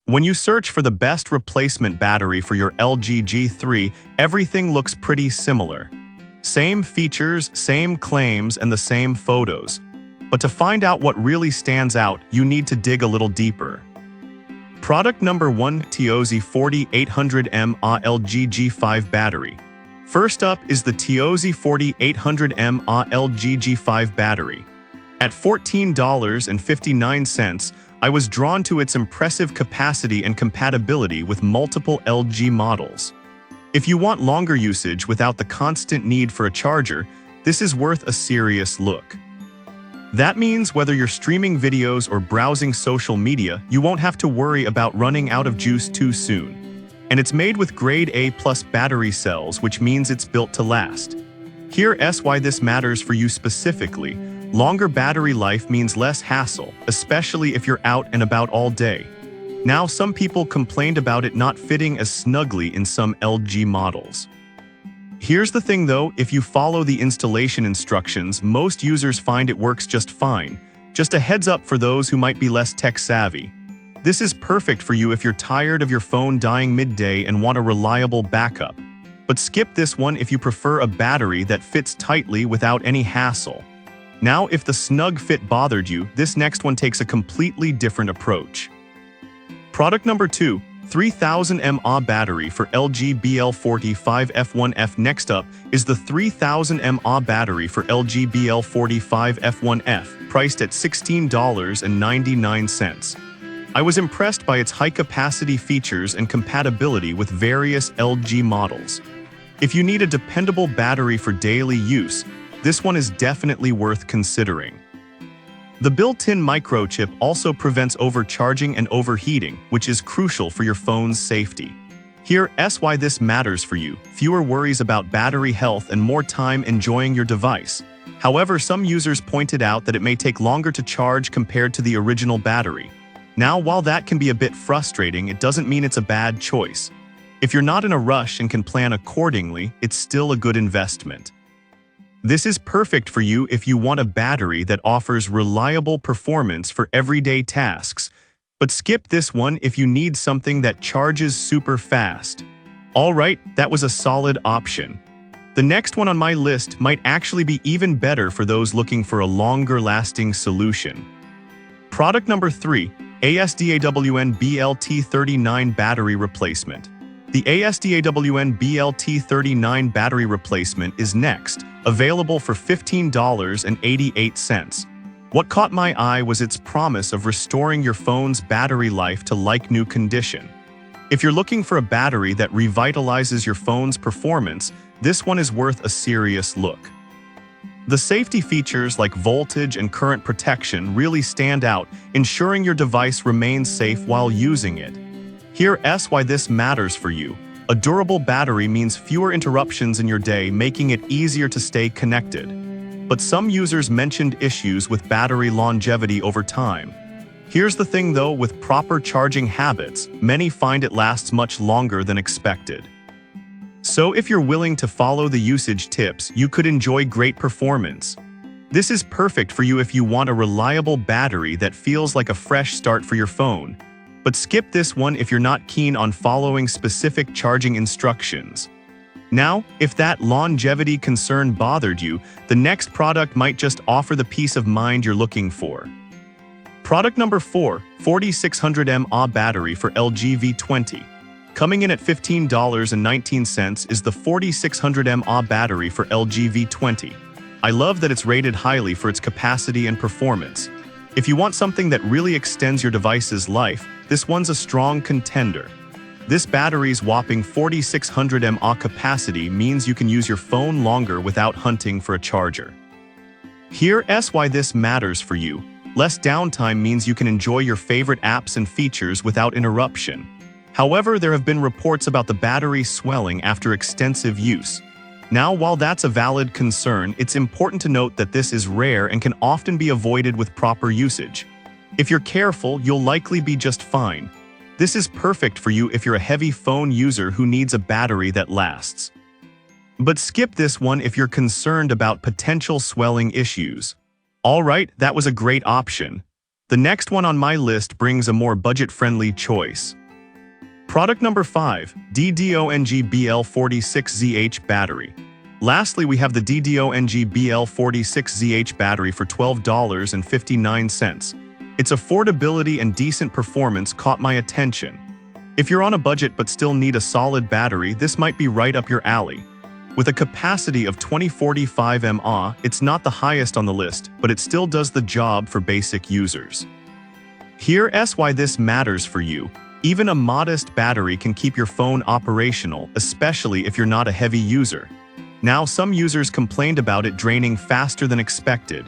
When you search for the best replacement battery for your LG G3, everything looks pretty similar. Same features, same claims, and the same photos. But to find out what really stands out, you need to dig a little deeper. Product number 1, TOZ 4800 mAh LG G5 battery. First up is the TOZ 4800 mAh LG G5 battery. At $14.59, I was drawn to its impressive capacity and compatibility with multiple LG models. If you want longer usage without the constant need for a charger, this is worth a serious look. That means whether you're streaming videos or browsing social media, you won't have to worry about running out of juice too soon. And it's made with grade A+ battery cells, which means it's built to last. Here's why this matters for you specifically. Longer battery life means less hassle, especially if you're out and about all day. Now, some people complained about it not fitting as snugly in some LG models. Here's the thing though, if you follow the installation instructions, most users find it works just fine. Just a heads up for those who might be less tech savvy. This is perfect for you if you're tired of your phone dying midday and want a reliable backup. But skip this one if you prefer a battery that fits tightly without any hassle. Now, if the snug fit bothered you, this next one takes a completely different approach. Product number 2, 3000 mAh battery for LG BL45F1F. Next up is the 3000 mAh battery for LG BL45F1F, priced at $16.99. I was impressed by its high-capacity features and compatibility with various LG models. If you need a dependable battery for daily use, this one is definitely worth considering. The built-in microchip also prevents overcharging and overheating, which is crucial for your phone's safety. Here's why this matters for you: fewer worries about battery health and more time enjoying your device. However, some users pointed out that it may take longer to charge compared to the original battery. Now, while that can be a bit frustrating, it doesn't mean it's a bad choice. If you're not in a rush and can plan accordingly, it's still a good investment. This is perfect for you if you want a battery that offers reliable performance for everyday tasks, but skip this one if you need something that charges super fast. Alright, that was a solid option. The next one on my list might actually be even better for those looking for a longer-lasting solution. Product number 3, ASDAWN BLT39 battery replacement. The ASDAWN BLT39 battery replacement is next, available for $15.88. What caught my eye was its promise of restoring your phone's battery life to like-new condition. If you're looking for a battery that revitalizes your phone's performance, this one is worth a serious look. The safety features like voltage and current protection really stand out, ensuring your device remains safe while using it. Here's why this matters for you. A durable battery means fewer interruptions in your day, making it easier to stay connected. But some users mentioned issues with battery longevity over time. Here's the thing though, with proper charging habits, many find it lasts much longer than expected. So if you're willing to follow the usage tips, you could enjoy great performance. This is perfect for you if you want a reliable battery that feels like a fresh start for your phone. But skip this one if you're not keen on following specific charging instructions. Now, if that longevity concern bothered you, the next product might just offer the peace of mind you're looking for. Product number 4, 4600 mAh battery for LG V20. Coming in at $15.19 is the 4600 mAh battery for LG V20. I love that it's rated highly for its capacity and performance. If you want something that really extends your device's life, this one's a strong contender. This battery's whopping 4600 mAh capacity means you can use your phone longer without hunting for a charger. Here's why this matters for you. Less downtime means you can enjoy your favorite apps and features without interruption. However, there have been reports about the battery swelling after extensive use. Now, while that's a valid concern, it's important to note that this is rare and can often be avoided with proper usage. If you're careful, you'll likely be just fine. This is perfect for you if you're a heavy phone user who needs a battery that lasts. But skip this one if you're concerned about potential swelling issues. Alright, that was a great option. The next one on my list brings a more budget-friendly choice. Product number 5, DDONG BL46ZH battery. Lastly, we have the DDONG BL46ZH battery for $12.59. Its affordability and decent performance caught my attention. If you're on a budget but still need a solid battery, this might be right up your alley. With a capacity of 2045 mAh, it's not the highest on the list, but it still does the job for basic users. Here's why this matters for you. Even a modest battery can keep your phone operational, especially if you're not a heavy user. Now, some users complained about it draining faster than expected.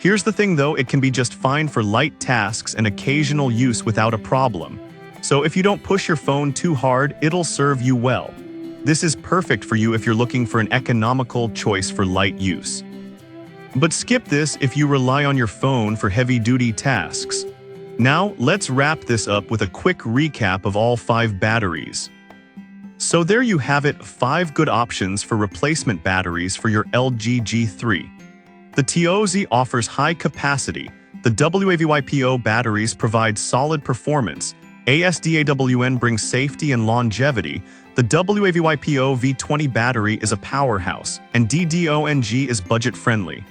Here's the thing though, it can be just fine for light tasks and occasional use without a problem. So if you don't push your phone too hard, it'll serve you well. This is perfect for you if you're looking for an economical choice for light use. But skip this if you rely on your phone for heavy-duty tasks. Now, let's wrap this up with a quick recap of all 5 batteries. So there you have it, 5 good options for replacement batteries for your LG G3. The TOZ offers high capacity, the WAVYPO batteries provide solid performance, ASDAWN brings safety and longevity, the WAVYPO V20 battery is a powerhouse, and DDONG is budget-friendly.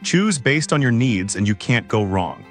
Choose based on your needs and you can't go wrong.